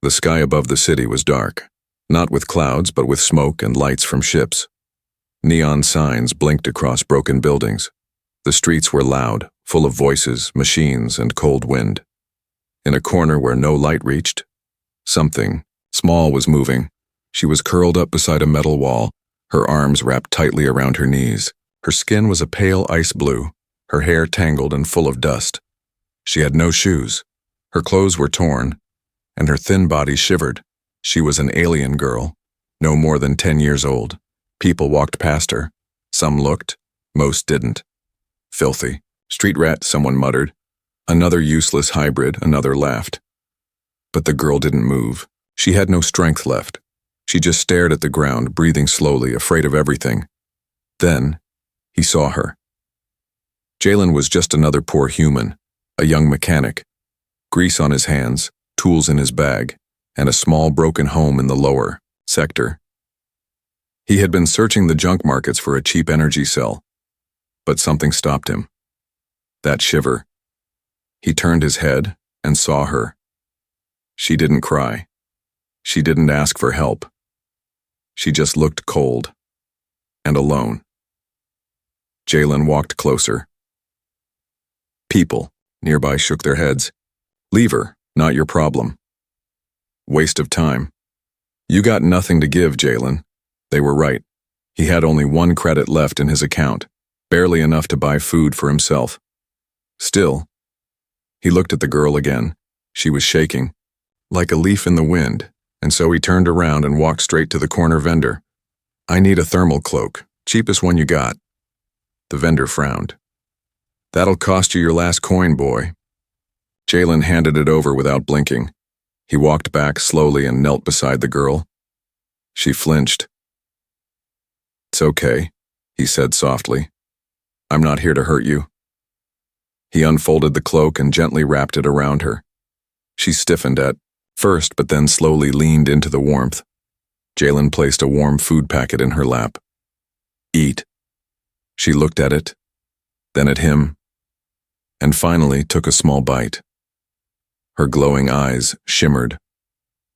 The sky above the city was dark, not with clouds but with smoke and lights from ships. Neon signs blinked across broken buildings. The streets were loud, full of voices, machines, and cold wind. In a corner where no light reached, something small was moving. She was curled up beside a metal wall, her arms wrapped tightly around her knees. Her skin was a pale ice blue, her hair tangled and full of dust. She had no shoes. Her clothes were torn, and her thin body shivered. She was an alien girl, no more than 10 years old. People walked past her. Some looked, most didn't. Filthy. Street rat, someone muttered. Another useless hybrid, another laughed. But the girl didn't move. She had no strength left. She just stared at the ground, breathing slowly, afraid of everything. Then, he saw her. Jalen was just another poor human, a young mechanic. Grease on his hands, tools in his bag, and a small broken home in the lower sector. He had been searching the junk markets for a cheap energy cell, but something stopped him. That shiver. He turned his head and saw her. She didn't cry. She didn't ask for help. She just looked cold and alone. Jalen walked closer. People nearby shook their heads. Leave her, not your problem. Waste of time. You got nothing to give, Jalen. They were right. He had only 1 credit left in his account, barely enough to buy food for himself. Still, he looked at the girl again. She was shaking, like a leaf in the wind, and so he turned around and walked straight to the corner vendor. I need a thermal cloak, cheapest one you got. The vendor frowned. That'll cost you your last coin, boy. Jalen handed it over without blinking. He walked back slowly and knelt beside the girl. She flinched. It's okay, he said softly. I'm not here to hurt you. He unfolded the cloak and gently wrapped it around her. She stiffened at first, but then slowly leaned into the warmth. Jalen placed a warm food packet in her lap. Eat. She looked at it, then at him, and finally took a small bite. Her glowing eyes shimmered.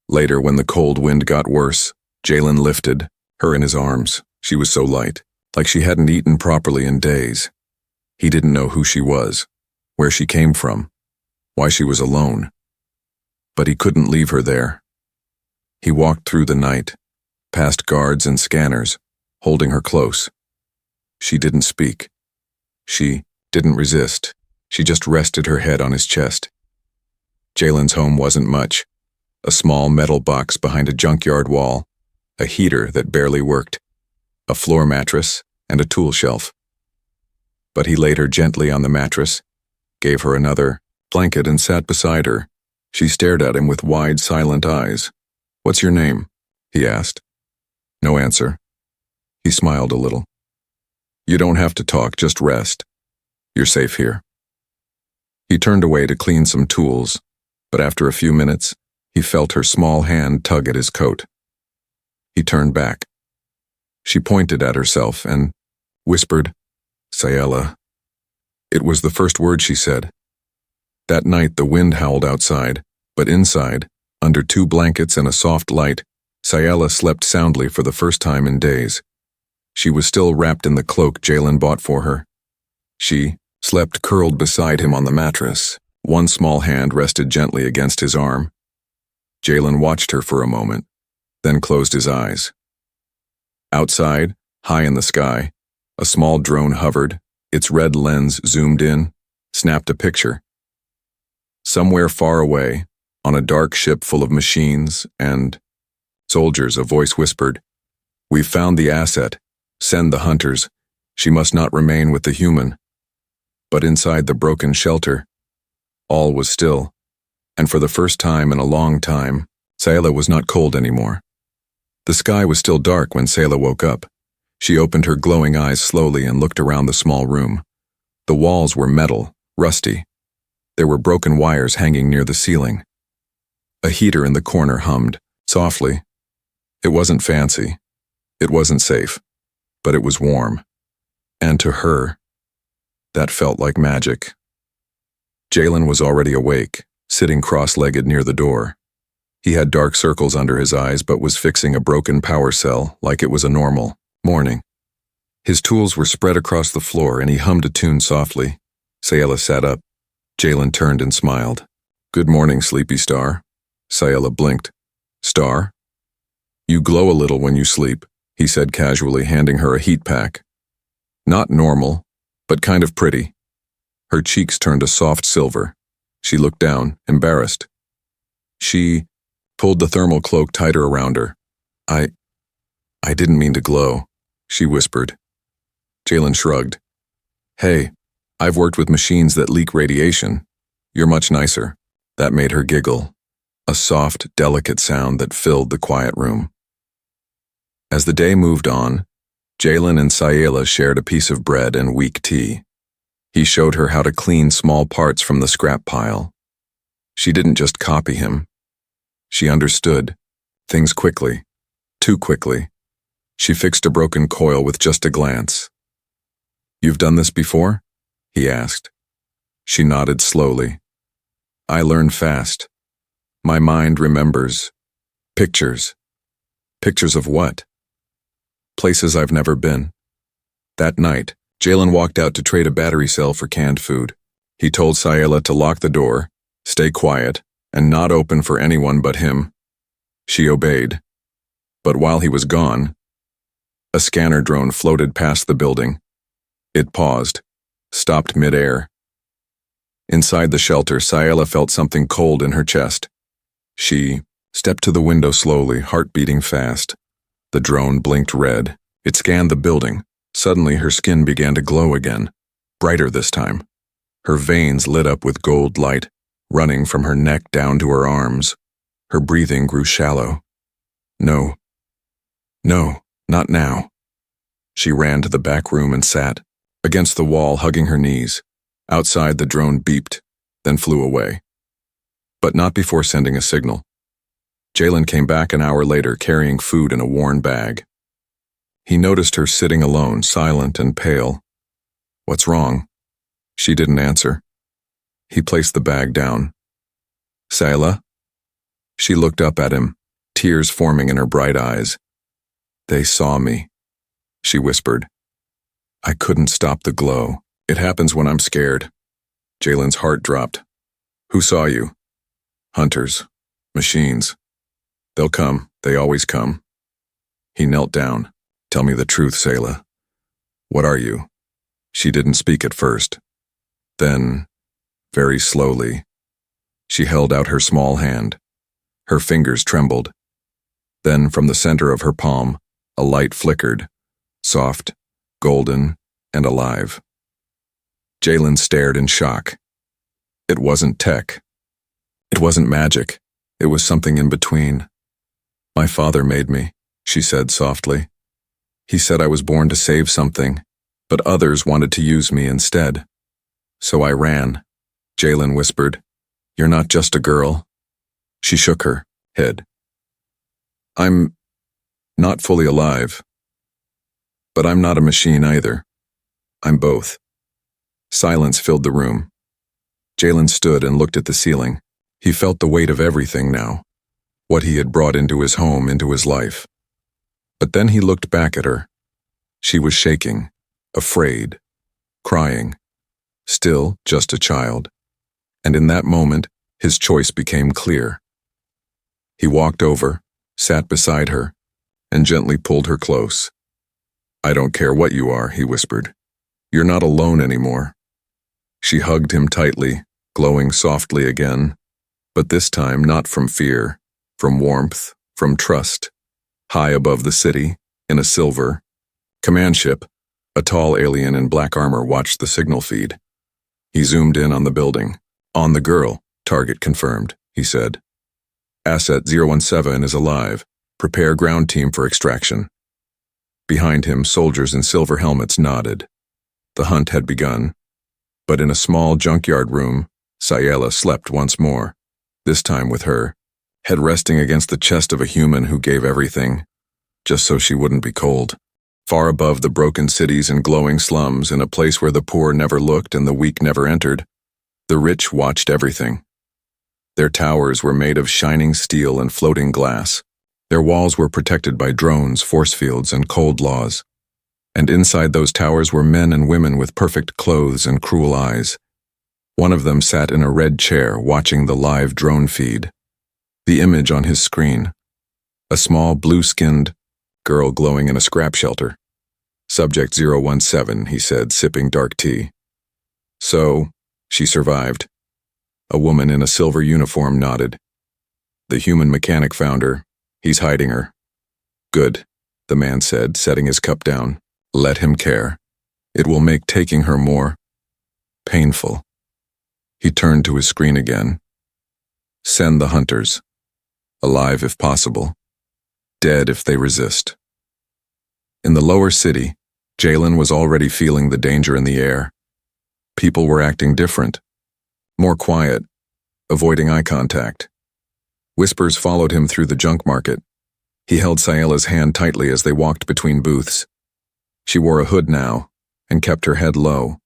Later, when the cold wind got worse, Jalen lifted her in his arms. She was so light, like she hadn't eaten properly in days. He didn't know who she was, where she came from, why she was alone. But he couldn't leave her there. He walked through the night, past guards and scanners, holding her close. She didn't speak. She didn't resist. She just rested her head on his chest. Jalen's home wasn't much. A small metal box behind a junkyard wall, a heater that barely worked, a floor mattress, and a tool shelf. But he laid her gently on the mattress, gave her another blanket and sat beside her. She stared at him with wide, silent eyes. What's your name? He asked. No answer. He smiled a little. You don't have to talk, just rest. You're safe here. He turned away to clean some tools, but after a few minutes, he felt her small hand tug at his coat. He turned back. She pointed at herself and whispered, Sayela. It was the first word she said. That night the wind howled outside, but inside, under 2 blankets and a soft light, Sayela slept soundly for the first time in days. She was still wrapped in the cloak Jalen bought for her. She slept curled beside him on the mattress. One small hand rested gently against his arm. Jalen watched her for a moment, then closed his eyes. Outside, high in the sky, a small drone hovered, its red lens zoomed in, snapped a picture. Somewhere far away, on a dark ship full of machines and soldiers, a voice whispered, We've found the asset. Send the hunters. She must not remain with the human. But inside the broken shelter, all was still, and for the first time in a long time, Sayela was not cold anymore. The sky was still dark when Sayela woke up. She opened her glowing eyes slowly and looked around the small room. The walls were metal, rusty. There were broken wires hanging near the ceiling. A heater in the corner hummed, softly. It wasn't fancy. It wasn't safe. But it was warm. And to her, that felt like magic. Jalen was already awake, sitting cross-legged near the door. He had dark circles under his eyes but was fixing a broken power cell like it was a normal morning. His tools were spread across the floor and he hummed a tune softly. Sayela sat up. Jalen turned and smiled. "Good morning, sleepy star." Sayela blinked. "Star? You glow a little when you sleep," he said casually, handing her a heat pack. "Not normal, but kind of pretty." Her cheeks turned a soft silver. She looked down, embarrassed. She pulled the thermal cloak tighter around her. I didn't mean to glow," she whispered. Jalen shrugged. "Hey, I've worked with machines that leak radiation. You're much nicer." That made her giggle, a soft, delicate sound that filled the quiet room. As the day moved on, Jalen and Sayela shared a piece of bread and weak tea. He showed her how to clean small parts from the scrap pile. She didn't just copy him. She understood things quickly, too quickly. She fixed a broken coil with just a glance. "You've done this before?" he asked. She nodded slowly. "I learn fast. My mind remembers. Pictures." "Pictures of what?" "Places I've never been." That night, Jalen walked out to trade a battery cell for canned food. He told Sayela to lock the door, stay quiet, and not open for anyone but him. She obeyed. But while he was gone, a scanner drone floated past the building. It paused, stopped mid-air. Inside the shelter, Sayela felt something cold in her chest. She stepped to the window slowly, heart beating fast. The drone blinked red. It scanned the building. Suddenly, her skin began to glow again, brighter this time. Her veins lit up with gold light, running from her neck down to her arms. Her breathing grew shallow. No, not now. She ran to the back room and sat, against the wall, hugging her knees. Outside, the drone beeped, then flew away. But not before sending a signal. Jalen came back an hour later, carrying food in a worn bag. He noticed her sitting alone, silent and pale. "What's wrong?" She didn't answer. He placed the bag down. "Sayela?" She looked up at him, tears forming in her bright eyes. "They saw me," she whispered. "I couldn't stop the glow. It happens when I'm scared." Jalen's heart dropped. "Who saw you?" "Hunters. Machines. They'll come. They always come." He knelt down. "Tell me the truth, Sayela. What are you?" She didn't speak at first. Then, very slowly, she held out her small hand. Her fingers trembled. Then, from the center of her palm, a light flickered, soft, golden, and alive. Jalen stared in shock. It wasn't tech. It wasn't magic. It was something in between. "My father made me," she said softly. "He said I was born to save something, but others wanted to use me instead. So I ran." Jalen whispered, "You're not just a girl." She shook her head. "I'm not fully alive, but I'm not a machine either. I'm both." Silence filled the room. Jalen stood and looked at the ceiling. He felt the weight of everything now, what he had brought into his home, into his life. But then he looked back at her. She was shaking, afraid, crying, still just a child. And in that moment, his choice became clear. He walked over, sat beside her, and gently pulled her close. "I don't care what you are," he whispered. "You're not alone anymore." She hugged him tightly, glowing softly again, but this time not from fear, from warmth, from trust. High above the city, in a silver command ship, a tall alien in black armor watched the signal feed. He zoomed in on the building. "On the girl, target confirmed," he said. "Asset 017 is alive. Prepare ground team for extraction." Behind him, soldiers in silver helmets nodded. The hunt had begun. But in a small junkyard room, Sayela slept once more, this time with her, head resting against the chest of a human who gave everything, just so she wouldn't be cold. Far above the broken cities and glowing slums, in a place where the poor never looked and the weak never entered, the rich watched everything. Their towers were made of shining steel and floating glass. Their walls were protected by drones, force fields, and cold laws. And inside those towers were men and women with perfect clothes and cruel eyes. One of them sat in a red chair watching the live drone feed. The image on his screen. A small, blue-skinned girl glowing in a scrap shelter. Subject 017, he said, sipping dark tea. So, she survived. A woman in a silver uniform nodded. The human mechanic found her. He's hiding her. Good, the man said, setting his cup down. Let him care. It will make taking her more painful. He turned to his screen again. Send the hunters. Alive if possible. Dead if they resist. In the lower city, Jalen was already feeling the danger in the air. People were acting different. More quiet, avoiding eye contact. Whispers followed him through the junk market. He held Sayela's hand tightly as they walked between booths. She wore a hood now, and kept her head low.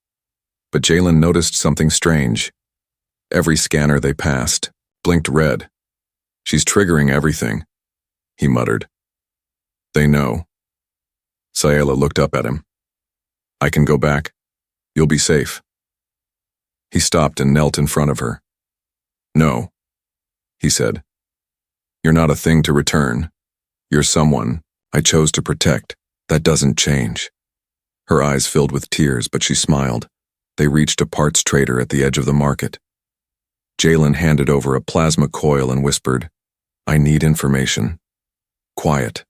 But Jalen noticed something strange. Every scanner they passed blinked red. She's triggering everything, he muttered. They know. Sayela looked up at him. I can go back. You'll be safe. He stopped and knelt in front of her. No, he said. You're not a thing to return. You're someone I chose to protect. That doesn't change. Her eyes filled with tears, but she smiled. They reached a parts trader at the edge of the market. Jalen handed over a plasma coil and whispered, I need information. Quiet.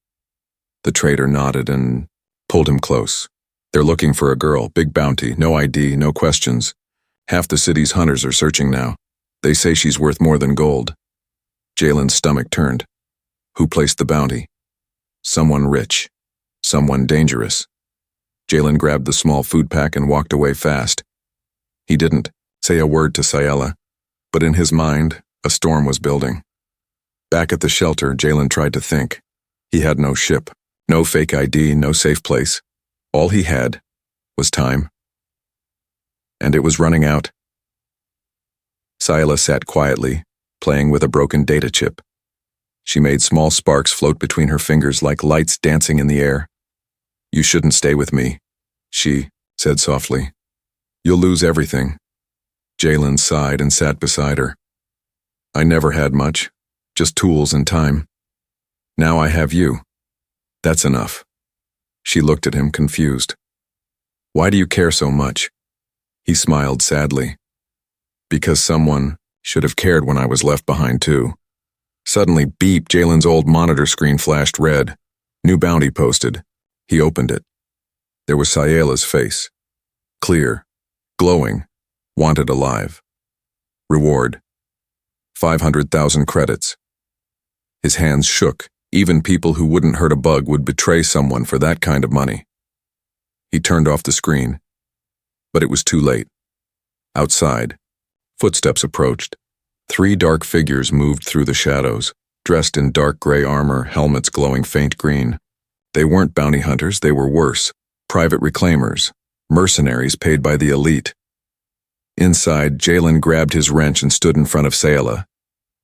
The trader nodded and pulled him close. They're looking for a girl, big bounty, no ID, no questions. Half the city's hunters are searching now. They say she's worth more than gold. Jalen's stomach turned. Who placed the bounty? Someone rich. Someone dangerous. Jalen grabbed the small food pack and walked away fast. He didn't say a word to Sayela, but in his mind, a storm was building. Back at the shelter, Jalen tried to think. He had no ship, no fake ID, no safe place. All he had was time. And it was running out. Sayela sat quietly, playing with a broken data chip. She made small sparks float between her fingers like lights dancing in the air. You shouldn't stay with me, she said softly. You'll lose everything. Jalen sighed and sat beside her. I never had much, just tools and time. Now I have you. That's enough. She looked at him confused. Why do you care so much? He smiled sadly. Because someone should have cared when I was left behind too. Suddenly, beep, Jalen's old monitor screen flashed red. New bounty posted. He opened it. There was Sayela's face. Clear, glowing, wanted alive. Reward. 500,000 credits. His hands shook. Even people who wouldn't hurt a bug would betray someone for that kind of money. He turned off the screen. But it was too late. Outside, footsteps approached. 3 dark figures moved through the shadows, dressed in dark gray armor, helmets glowing faint green. They weren't bounty hunters, they were worse. Private reclaimers, mercenaries paid by the elite. Inside, Jalen grabbed his wrench and stood in front of Sayela.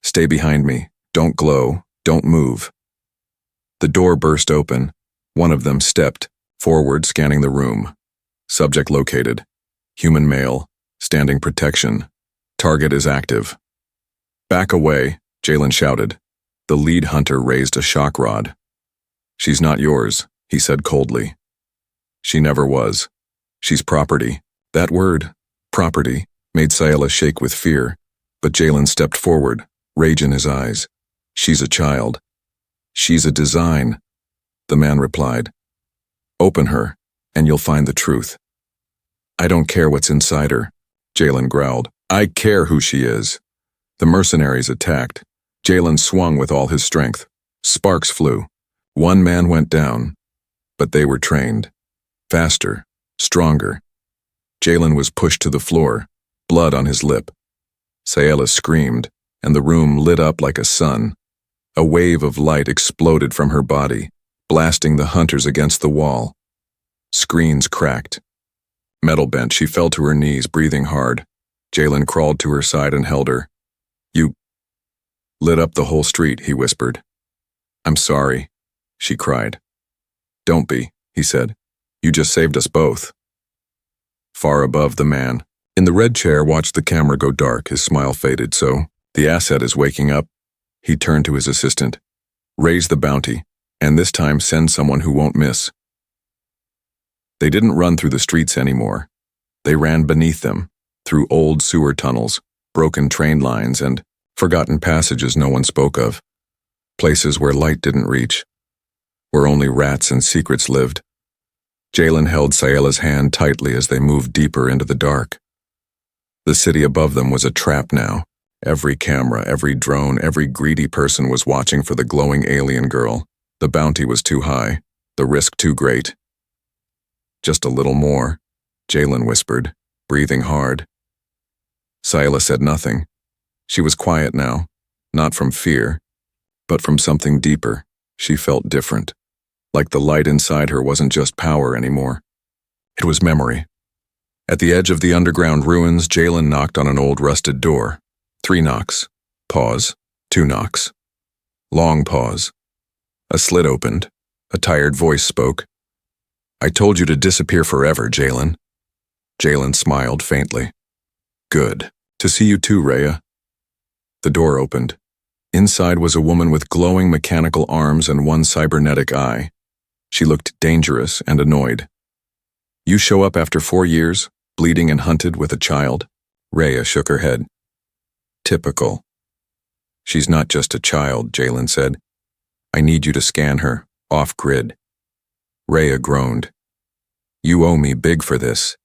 Stay behind me. Don't glow. Don't move. The door burst open. One of them stepped forward, scanning the room. Subject located. Human male. Standing protection. Target is active. Back away, Jalen shouted. The lead hunter raised a shock rod. She's not yours, he said coldly. She never was. She's property. That word, property, made Sayela shake with fear, but Jalen stepped forward, rage in his eyes. She's a child. She's a design, the man replied. Open her, and you'll find the truth. I don't care what's inside her, Jalen growled. I care who she is. The mercenaries attacked. Jalen swung with all his strength. Sparks flew. One man went down, but they were trained. Faster, stronger. Jalen was pushed to the floor, blood on his lip. Sayela screamed, and the room lit up like a sun. A wave of light exploded from her body, blasting the hunters against the wall. Screens cracked. Metal bent, she fell to her knees, breathing hard. Jalen crawled to her side and held her. You lit up the whole street, he whispered. I'm sorry, she cried. Don't be, he said. You just saved us both. Far above, the man in the red chair watched the camera go dark. His smile faded. So, the asset is waking up. He turned to his assistant. Raise the bounty, and this time send someone who won't miss. They didn't run through the streets anymore. They ran beneath them, through old sewer tunnels, broken train lines, and forgotten passages no one spoke of. Places where light didn't reach, where only rats and secrets lived. Jalen held Sayela's hand tightly as they moved deeper into the dark. The city above them was a trap now. Every camera, every drone, every greedy person was watching for the glowing alien girl. The bounty was too high, the risk too great. Just a little more, Jalen whispered, breathing hard. Sayela said nothing. She was quiet now, not from fear, but from something deeper. She felt different, like the light inside her wasn't just power anymore. It was memory. At the edge of the underground ruins, Jalen knocked on an old rusted door. 3 knocks. Pause. 2 knocks. Long pause. A slit opened. A tired voice spoke. I told you to disappear forever, Jalen. Jalen smiled faintly. Good. To see you too, Rhea. The door opened. Inside was a woman with glowing mechanical arms and one cybernetic eye. She looked dangerous and annoyed. You show up after 4 years, bleeding and hunted with a child? Rhea shook her head. Typical. She's not just a child, Jalen said. I need you to scan her, off-grid. Rhea groaned. You owe me big for this.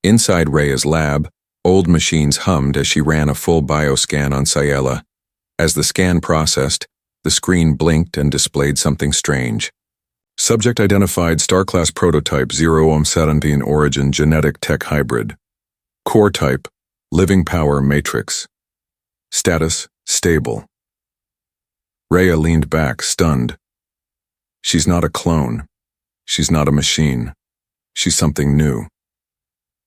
Inside Rhea's lab, old machines hummed as she ran a full bioscan on Sayela. As the scan processed, the screen blinked and displayed something strange. Subject identified star-class prototype 0-17 origin genetic tech hybrid. Core type, living power matrix. Status, stable. Rhea leaned back, stunned. She's not a clone. She's not a machine. She's something new.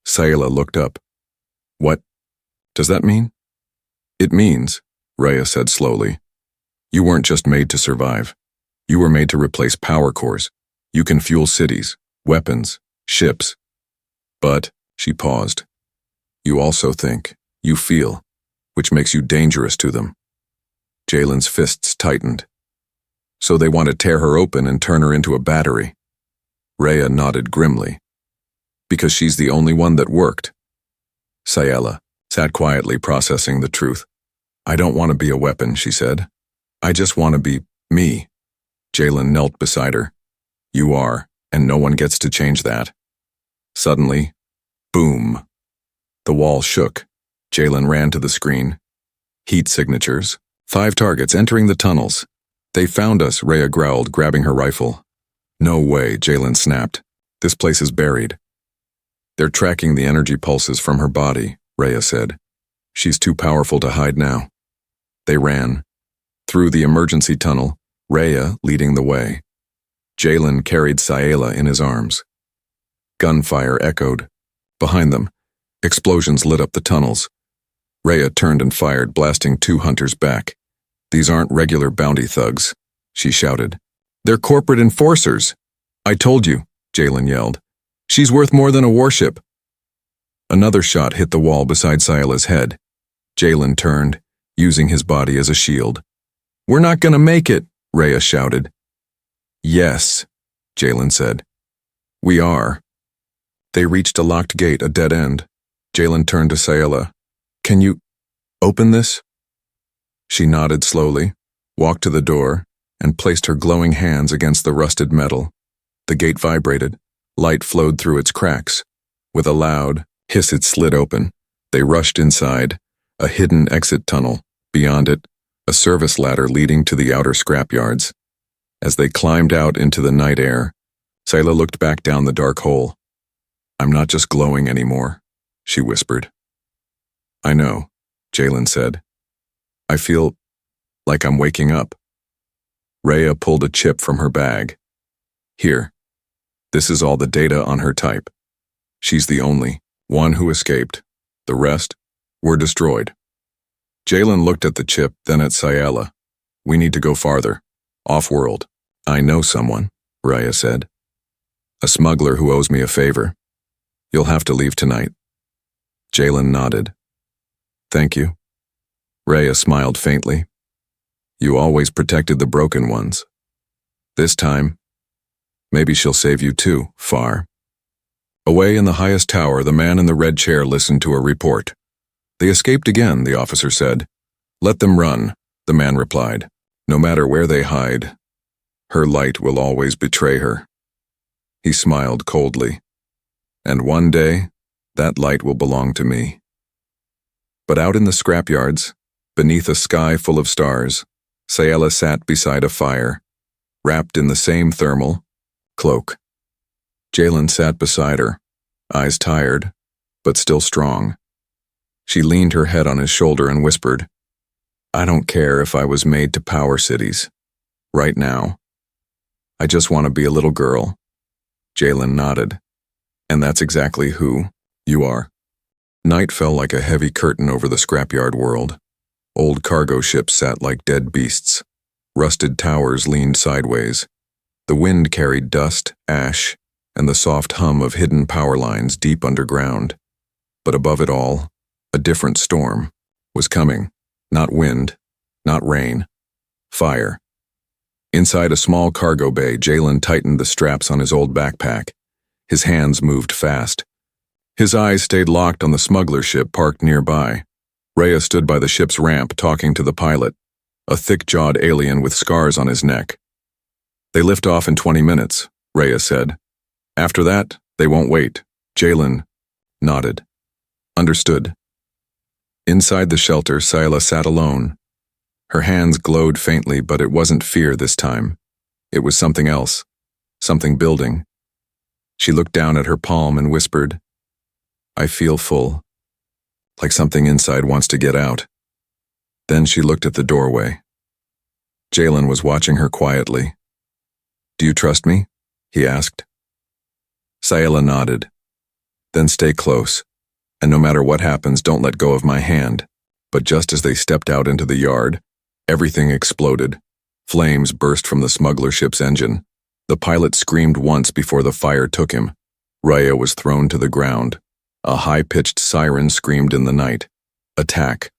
Sayela looked up. What does that mean? It means, Rhea said slowly, you weren't just made to survive. You were made to replace power cores. You can fuel cities, weapons, ships. But, she paused, you also think, you feel, which makes you dangerous to them. Jalen's fists tightened. So they want to tear her open and turn her into a battery. Rhea nodded grimly. Because she's the only one that worked. Sayela sat quietly processing the truth. I don't want to be a weapon, she said. I just want to be me. Jalen knelt beside her. You are, and no one gets to change that. Suddenly, boom. The wall shook. Jalen ran to the screen. Heat signatures. 5 targets entering the tunnels. They found us, Rhea growled, grabbing her rifle. No way, Jalen snapped. This place is buried. They're tracking the energy pulses from her body, Rhea said. She's too powerful to hide now. They ran. Through the emergency tunnel, Rhea leading the way. Jalen carried Sayela in his arms. Gunfire echoed. Behind them, explosions lit up the tunnels. Rhea turned and fired, blasting 2 hunters back. These aren't regular bounty thugs, she shouted. They're corporate enforcers. I told you, Jalen yelled. She's worth more than a warship. Another shot hit the wall beside Sayela's head. Jalen turned, using his body as a shield. We're not gonna make it, Rhea shouted. Yes, Jalen said. We are. They reached a locked gate, a dead end. Jalen turned to Sayela. Can you open this? She nodded slowly, walked to the door, and placed her glowing hands against the rusted metal. The gate vibrated. Light flowed through its cracks. With a loud hiss, it slid open. They rushed inside, a hidden exit tunnel. Beyond it, a service ladder leading to the outer scrapyards. As they climbed out into the night air, Sayela looked back down the dark hole. I'm not just glowing anymore, she whispered. I know, Jalen said. I feel like I'm waking up. Rhea pulled a chip from her bag. Here. This is all the data on her type. She's the only one who escaped. The rest were destroyed. Jalen looked at the chip, then at Sayala. We need to go farther. Off-world. I know someone, Raya said. A smuggler who owes me a favor. You'll have to leave tonight. Jalen nodded. Thank you. Raya smiled faintly. You always protected the broken ones. This time, maybe she'll save you too, Far. Away in the highest tower, the man in the red chair listened to a report. They escaped again, the officer said. Let them run, the man replied. No matter where they hide, her light will always betray her. He smiled coldly. And one day, that light will belong to me. But out in the scrapyards, beneath a sky full of stars, Sayala sat beside a fire, wrapped in the same thermal cloak. Jalen sat beside her, eyes tired, but still strong. She leaned her head on his shoulder and whispered, I don't care if I was made to power cities. Right now, I just want to be a little girl. Jalen nodded. And that's exactly who you are. Night fell like a heavy curtain over the scrapyard world. Old cargo ships sat like dead beasts. Rusted towers leaned sideways. The wind carried dust, ash, and the soft hum of hidden power lines deep underground. But above it all, a different storm was coming. Not wind, not rain, fire. Inside a small cargo bay, Jalen tightened the straps on his old backpack. His hands moved fast. His eyes stayed locked on the smuggler ship parked nearby. Raya stood by the ship's ramp talking to the pilot, a thick-jawed alien with scars on his neck. They lift off in 20 minutes, Raya said. After that, they won't wait. Jalen nodded. Understood. Inside the shelter, Sayala sat alone. Her hands glowed faintly, but it wasn't fear this time. It was something else, something building. She looked down at her palm and whispered, I feel full, like something inside wants to get out. Then she looked at the doorway. Jalen was watching her quietly. Do you trust me? He asked. Sayala nodded. Then stay close, and no matter what happens, don't let go of my hand. But just as they stepped out into the yard, everything exploded. Flames burst from the smuggler ship's engine. The pilot screamed once before the fire took him. Raya was thrown to the ground. A high-pitched siren screamed in the night. Attack.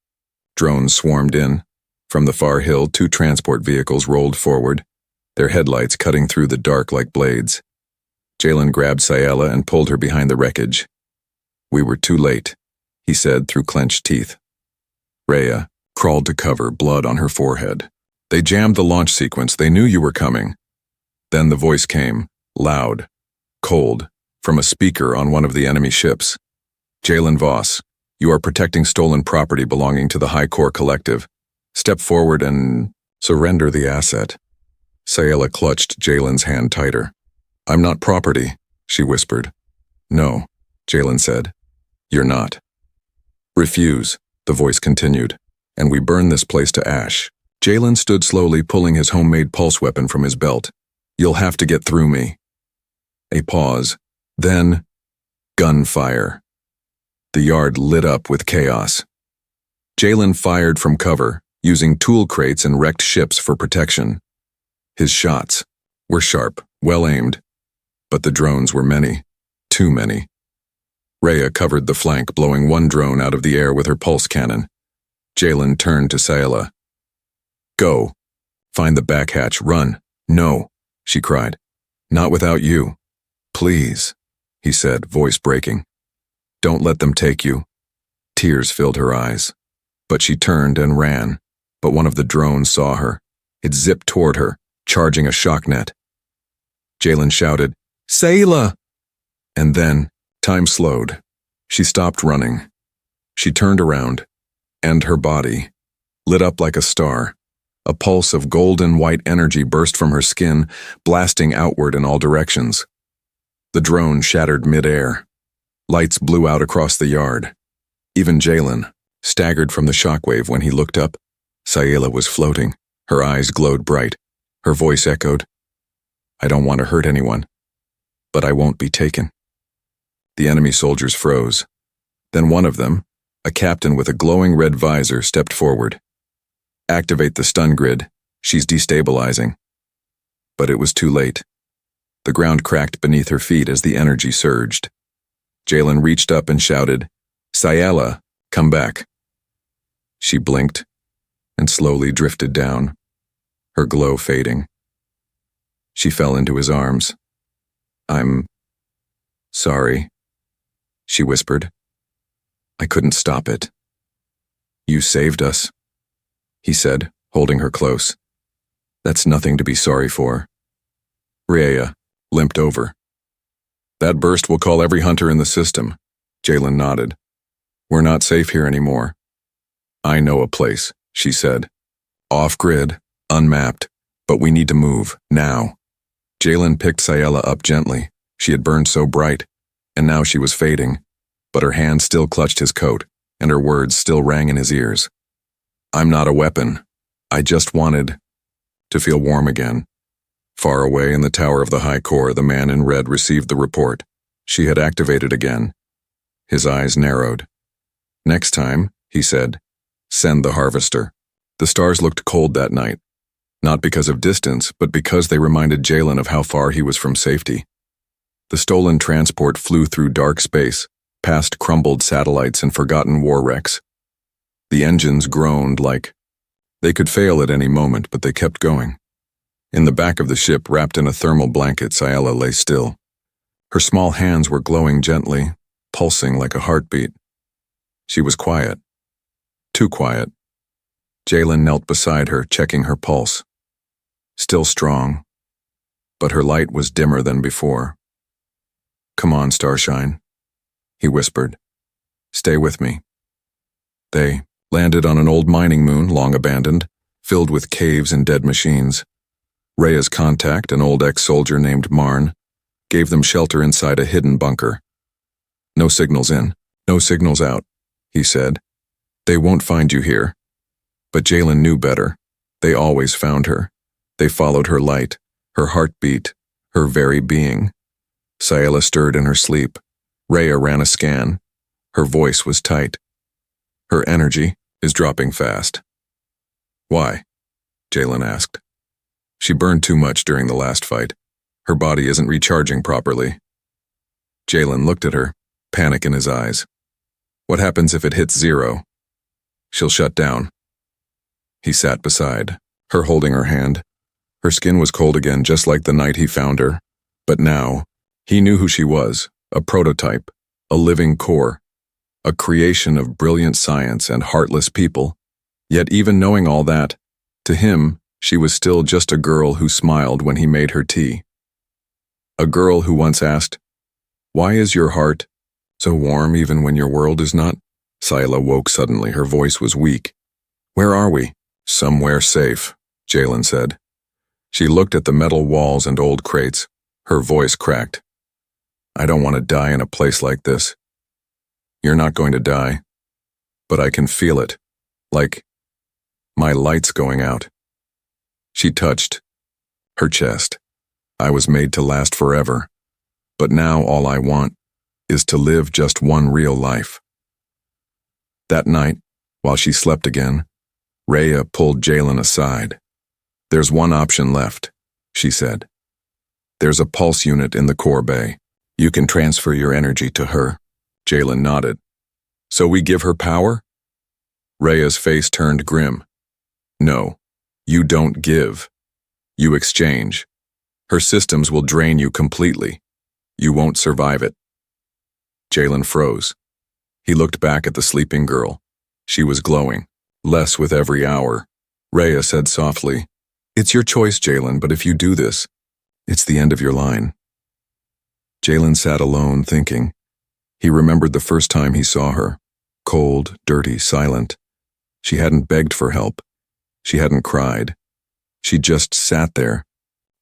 Drones swarmed in. From the far hill, 2 transport vehicles rolled forward, their headlights cutting through the dark like blades. Jalen grabbed Sayala and pulled her behind the wreckage. We were too late, he said through clenched teeth. Raya crawled to cover, blood on her forehead. They jammed the launch sequence. They knew you were coming. Then the voice came, loud, cold, from a speaker on one of the enemy ships. Jalen Voss, you are protecting stolen property belonging to the High Core Collective. Step forward and surrender the asset. Sayala clutched Jalen's hand tighter. I'm not property, she whispered. No, Jalen said. You're not. Refuse, the voice continued, and we burn this place to ash. Jalen stood slowly, pulling his homemade pulse weapon from his belt. You'll have to get through me. A pause. Then, gunfire. The yard lit up with chaos. Jalen fired from cover, using tool crates and wrecked ships for protection. His shots were sharp, well-aimed, but the drones were many, too many. Raya covered the flank, blowing one drone out of the air with her pulse cannon. Jalen turned to Sayala. Go. Find the back hatch. Run. No, she cried. Not without you. Please, he said, voice breaking. Don't let them take you. Tears filled her eyes. But she turned and ran. But one of the drones saw her. It zipped toward her, charging a shock net. Jalen shouted, Sayla! And then, time slowed. She stopped running. She turned around, and her body lit up like a star. A pulse of golden white energy burst from her skin, blasting outward in all directions. The drone shattered mid-air. Lights blew out across the yard. Even Jalen staggered from the shockwave when he looked up. Sayla was floating. Her eyes glowed bright. Her voice echoed, I don't want to hurt anyone, but I won't be taken. The enemy soldiers froze. Then one of them, A captain with a glowing red visor stepped forward. "Activate the stun grid. She's destabilizing." But it was too late. The ground cracked beneath her feet as the energy surged. Jalen reached up and shouted, "Sayala, come back." She blinked and slowly drifted down, her glow fading. She fell into his arms. "I'm sorry," she whispered. "I couldn't stop it." "You saved us," he said, holding her close. "That's nothing to be sorry for." Rhea limped over. "That burst will call every hunter in the system." Jalen nodded. "We're not safe here anymore." "I know a place," she said. "Off-grid, unmapped, but we need to move, now." Jalen picked Sayala up gently. She had burned so bright, and now she was fading, but her hand still clutched his coat, and her words still rang in his ears. "I'm not a weapon. I just wanted to feel warm again." Far away in the tower of the high core, the man in red received the report. She had activated again. His eyes narrowed. "Next time," he said, "send the harvester." The stars looked cold that night, not because of distance, but because they reminded Jalen of how far he was from safety. The stolen transport flew through dark space, past crumbled satellites and forgotten war wrecks. The engines groaned like they could fail at any moment, but they kept going. In the back of the ship, wrapped in a thermal blanket, Sayala lay still. Her small hands were glowing gently, pulsing like a heartbeat. She was quiet. Too quiet. Jalen knelt beside her, checking her pulse. Still strong, but her light was dimmer than before. "Come on, Starshine," he whispered. "Stay with me." They landed on an old mining moon, long abandoned, filled with caves and dead machines. Rhea's contact, an old ex-soldier named Marn, gave them shelter inside a hidden bunker. "No signals in, no signals out," he said. "They won't find you here." But Jalen knew better. They always found her. They followed her light, her heartbeat, her very being. Sayala stirred in her sleep. Rhea ran a scan. Her voice was tight. "Her energy is dropping fast." "Why?" Jalen asked. "She burned too much during the last fight. Her body isn't recharging properly." Jalen looked at her, panic in his eyes. "What happens if it hits 0? She'll shut down." He sat beside her, holding her hand. Her skin was cold again, just like the night he found her. But now, he knew who she was, a prototype, a living core, a creation of brilliant science and heartless people. Yet even knowing all that, to him, she was still just a girl who smiled when he made her tea. A girl who once asked, "Why is your heart so warm even when your world is not?" Sayala woke suddenly. Her voice was weak. "Where are we?" "Somewhere safe," Jalen said. She looked at the metal walls and old crates. Her voice cracked. "I don't want to die in a place like this." "You're not going to die. But I can feel it. Like my light's going out." She touched her chest. "I was made to last forever. But now all I want is to live just one real life." That night, while she slept again, Rhea pulled Jalen aside. "There's one option left," she said. "There's a pulse unit in the core bay. You can transfer your energy to her." Jalen nodded. "So we give her power?" Rhea's face turned grim. "No, you don't give. You exchange. Her systems will drain you completely. You won't survive it." Jalen froze. He looked back at the sleeping girl. She was glowing, less with every hour. Rhea said softly, "It's your choice, Jalen, but if you do this, it's the end of your line." Jalen sat alone, thinking. He remembered the first time he saw her. Cold, dirty, silent. She hadn't begged for help. She hadn't cried. She just sat there,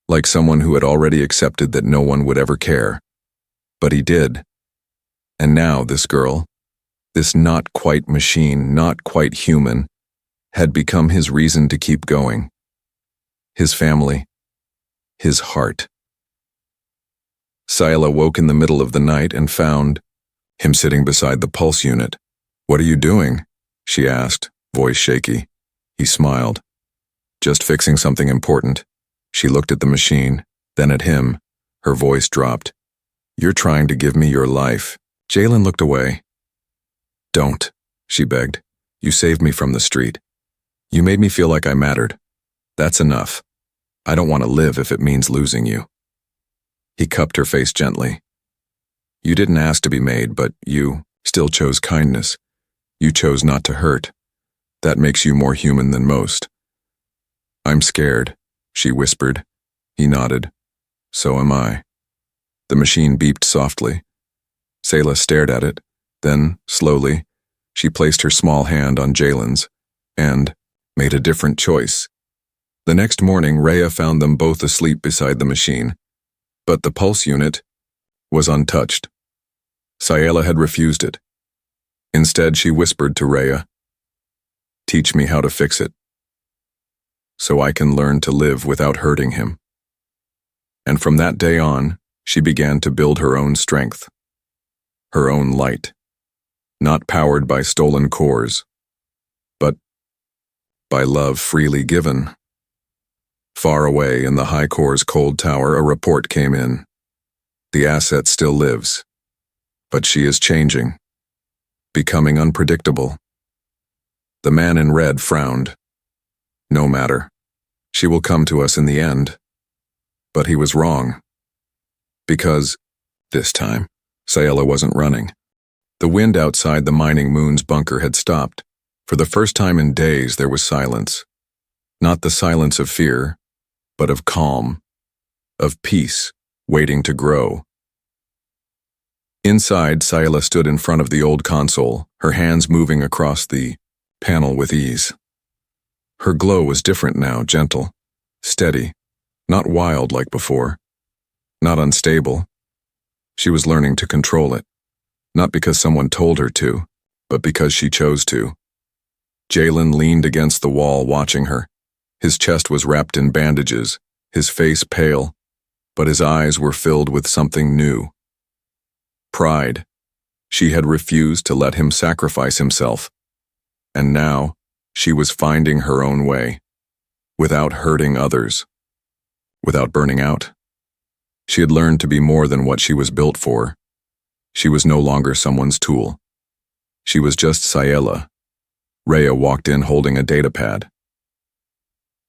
like someone who had already accepted that no one would ever care. But he did. And now this girl, this not quite machine, not quite human, had become his reason to keep going. His family. His heart. Sayala woke in the middle of the night and found him sitting beside the pulse unit, "What are you doing?" she asked, voice shaky. He smiled. "Just fixing something important." She looked at the machine, then at him. Her voice dropped. "You're trying to give me your life." Jalen looked away. "Don't," she begged. "You saved me from the street. You made me feel like I mattered. That's enough. I don't want to live if it means losing you." He cupped her face gently. "You didn't ask to be made, but you still chose kindness. You chose not to hurt. That makes you more human than most." "I'm scared," she whispered. He nodded. "So am I." The machine beeped softly. Selah stared at it. Then, slowly, she placed her small hand on Jalen's and made a different choice. The next morning, Rhea found them both asleep beside the machine, but the pulse unit was untouched. Selah had refused it. Instead, she whispered to Rhea, "Teach me how to fix it, so I can learn to live without hurting him." And from that day on, she began to build her own strength, her own light, not powered by stolen cores, but by love freely given. Far away in the High Core's cold tower, a report came in. The asset still lives, but she is changing, becoming unpredictable. The man in red frowned. "No matter. She will come to us in the end." But he was wrong. Because, this time, Selah wasn't running. The wind outside the mining moon's bunker had stopped. For the first time in days, there was silence. Not the silence of fear, but of calm, of peace, waiting to grow. Inside, Selah stood in front of the old console, her hands moving across the panel with ease. Her glow was different now, gentle, steady, not wild like before, not unstable. She was learning to control it, not because someone told her to, but because she chose to. Jalen leaned against the wall watching her. His chest was wrapped in bandages, his face pale, but his eyes were filled with something new. Pride. She had refused to let him sacrifice himself. And now, she was finding her own way, without hurting others, without burning out. She had learned to be more than what she was built for. She was no longer someone's tool. She was just Selah. Rhea walked in holding a datapad.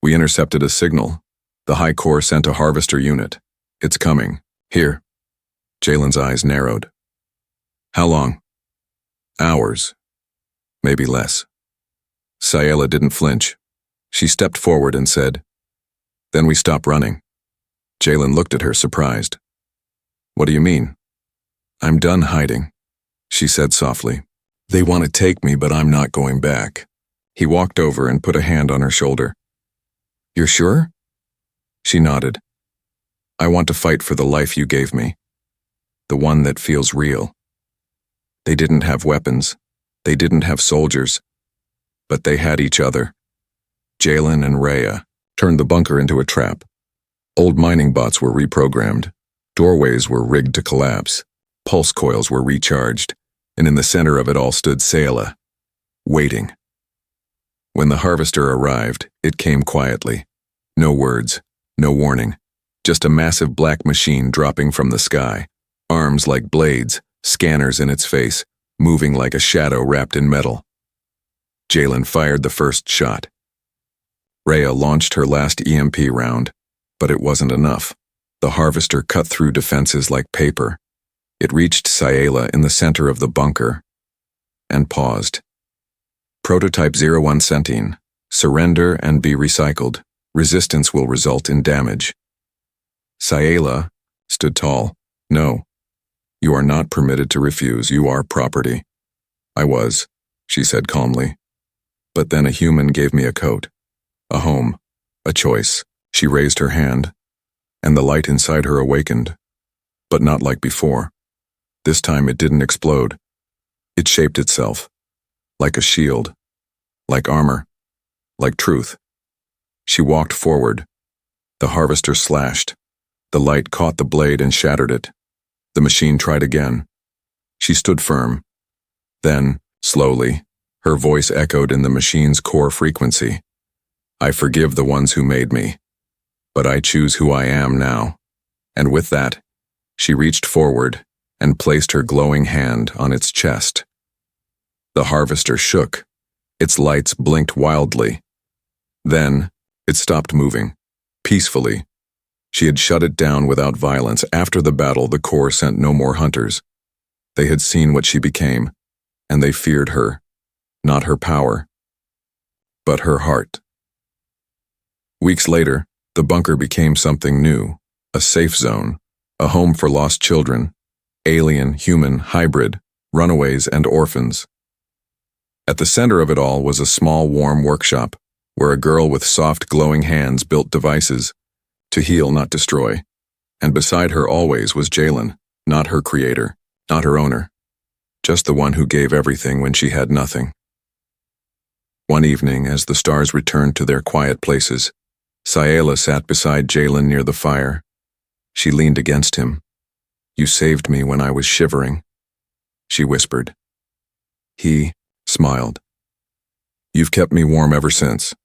"We intercepted a signal. The High Core sent a harvester unit. It's coming. Here." Jalen's eyes narrowed. "How long?" "Hours. Maybe less." Selah didn't flinch. She stepped forward and said, "Then we stop running." Jalen looked at her, surprised. "What do you mean?" "I'm done hiding," she said softly. "They want to take me, but I'm not going back." He walked over and put a hand on her shoulder. "You're sure?" She nodded. "I want to fight for the life you gave me, the one that feels real." They didn't have weapons. They didn't have soldiers. But they had each other. Jalen and Rhea turned the bunker into a trap. Old mining bots were reprogrammed. Doorways were rigged to collapse. Pulse coils were recharged. And in the center of it all stood Selah, waiting. When the harvester arrived, it came quietly. No words, no warning. Just a massive black machine dropping from the sky. Arms like blades, scanners in its face, moving like a shadow wrapped in metal. Jalen fired the first shot. Rhea launched her last EMP round, but it wasn't enough. The harvester cut through defenses like paper. It reached Selah in the center of the bunker and paused. Prototype 01 Centine. Surrender and be recycled. Resistance will result in damage. Selah stood tall. "No. You are not permitted to refuse. You are property." "I was," she said calmly. "But then a human gave me a coat, a home, a choice." She raised her hand, and the light inside her awakened, but not like before. This time it didn't explode. It shaped itself, like a shield, like armor, like truth. She walked forward. The harvester slashed. The light caught the blade and shattered it. The machine tried again. She stood firm. Then, Slowly, her voice echoed in the machine's core frequency. I forgive the ones who made me, but I choose who I am now. And with that, she reached forward and placed her glowing hand on its chest. The harvester shook. Its lights blinked wildly. Then, it stopped moving, peacefully. She had shut it down without violence. After the battle, the Corps sent no more hunters. They had seen what she became, and they feared her, not her power, but her heart. Weeks later, the bunker became something new, a safe zone, a home for lost children, alien, human, hybrid, runaways, and orphans. At the center of it all was a small, warm workshop, where a girl with soft, glowing hands built devices to heal, not destroy. And beside her always was Jalen, not her creator, not her owner, just the one who gave everything when she had nothing. One evening, as the stars returned to their quiet places, Sayela sat beside Jalen near the fire. She leaned against him. "You saved me when I was shivering," she whispered. He smiled. "You've kept me warm ever since."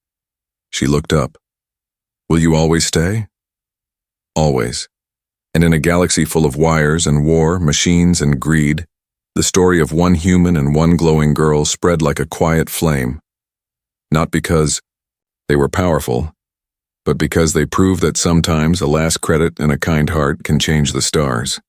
She looked up. "Will you always stay?" "Always." And in a galaxy full of wires and war, machines and greed, the story of one human and one glowing girl spread like a quiet flame. Not because they were powerful, but because they proved that sometimes a last credit and a kind heart can change the stars.